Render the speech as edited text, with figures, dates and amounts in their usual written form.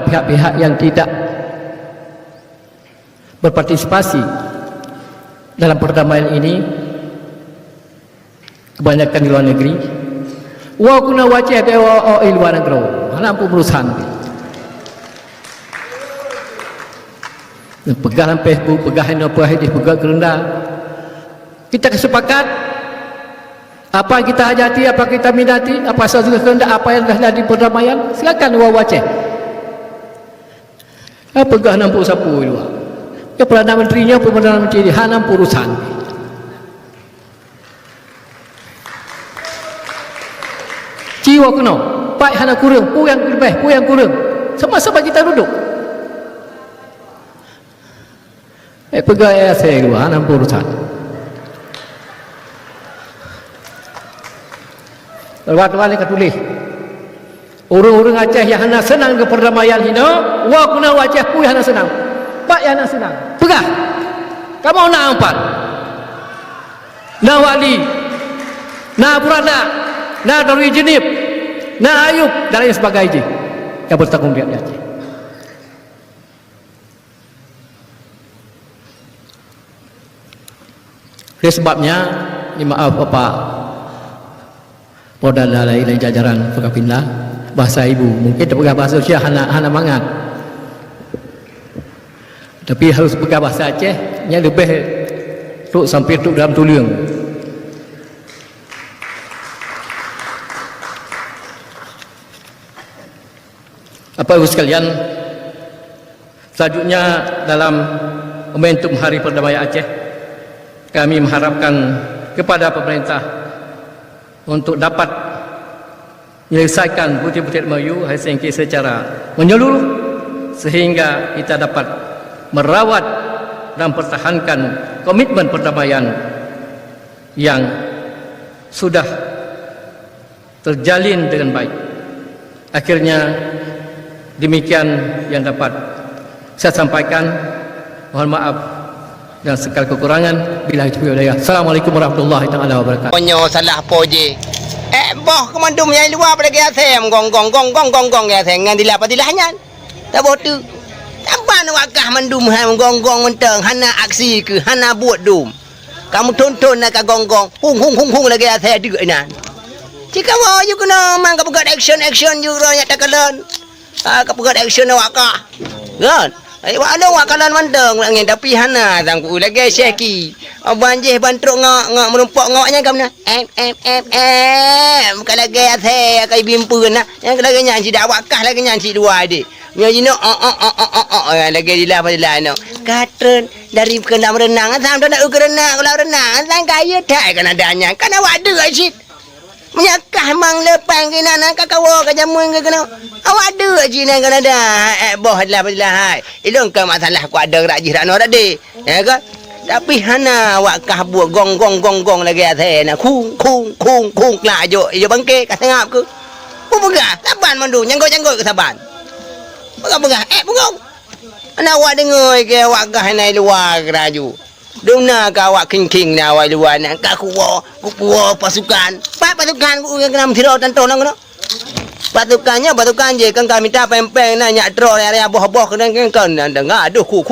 pihak-pihak yang tidak berpartisipasi dalam perdamaian ini, kebanyakan di luar negeri. Wa kuna wajah dewa luar negeri, halam perusahaan. Pegahan Facebook, pegahan apa hadis, pegahan kerenda. Kita kesepakat apa yang kita hajati, apa yang kita minati, apa sahaja kehendak, apa yang dah jadi perdamaian, silakan wajah. Pegahan nampu sapu luar. Ya Perdana Menterinya, Perdana Menteri hanam urusan. Jiwa kuno, pak hana kurang, yang lebih, yang kurang. Sama-sama kita duduk. Pegawai saya luar hanam urusan. Waktu-waktu kita tulis. Orang-orang Aceh yang hana senang ke perdamaian hina, wa kuna wajah pu hana senang. Pak yang nak senang, pegah. Kamu nak empat, nak wali, nak purana, nak Darwi Jenib, nak Ayub dan lain sebagainya. Yang bertanggung jawab di Aceh. Oleh sebabnya, ini maaf Bapak Polda dan lain jajaran Forkopimda, bahasa ibu mungkin terpegah bahasa Rusia hana mangat. Tapi harus pegang bahasa Aceh yang lebih tuk sampai tuk dalam tuliang. Apa ibu sekalian, selanjutnya dalam momentum Hari Perdamaian Aceh, kami mengharapkan kepada pemerintah untuk dapat menyelesaikan butir-butir Melayu Helsinki secara menyeluruh sehingga kita dapat merawat dan pertahankan komitmen perdamaian yang sudah terjalin dengan baik. Akhirnya demikian yang dapat saya sampaikan. Mohon maaf dan segala kekurangan. Billahi taufiq wal hidayah. Assalamualaikum warahmatullahi taala wabarakatuh. Konyo salah po je. Boh komandum yang luar pada kaya sem gong ya sem ngan dilah padilahnya. Tak botu. Apa nak wakah mendum ham gong menteng hana aksi ke hana buat dum. Kamu tonton nak gong hung lagi saya juga ina. Jika mau you kena mang kapugat action you royak takalan. Kapugat action wakah. Kan? Ai wa ada wakalan menteng ngin tapi hana tangku lagi syeki. Banjih bantruk ngak merumpak ngaknya kamna. Bukan lagi saya kai bimpun nak. Yang lagi nyanyi dak wakah lagi nyanyi dua adik. Nyanyi no lagi dilah pada no. Katren dari kena berenang sampai nak berenang kalau renang sang kaya tak kan adanya. Kan awak ada asyik. Menyakah mang lepang kena nak kawa ka jamun ke kena. Awak ada asyik nak kena dah. Boh lah pada hai. Ilung ke masalah ku ada rajih rak no tadi. Ya kan? Tapi hana awak kah buat gong lagi saya nak kung lah jo bangke ka sengap ke. Pegah saban mandu janggut ke saban. Pegah punggung. Ana awak dengar ke awak kah nai luar keraju. Dona ka awak king na awak luar nak ka kuwa pasukan. Pasukan ku kena mthiro tanto nang no. Pasukan je kan kami minta pempeng nanya tro area boh-boh kan dengar aduh ku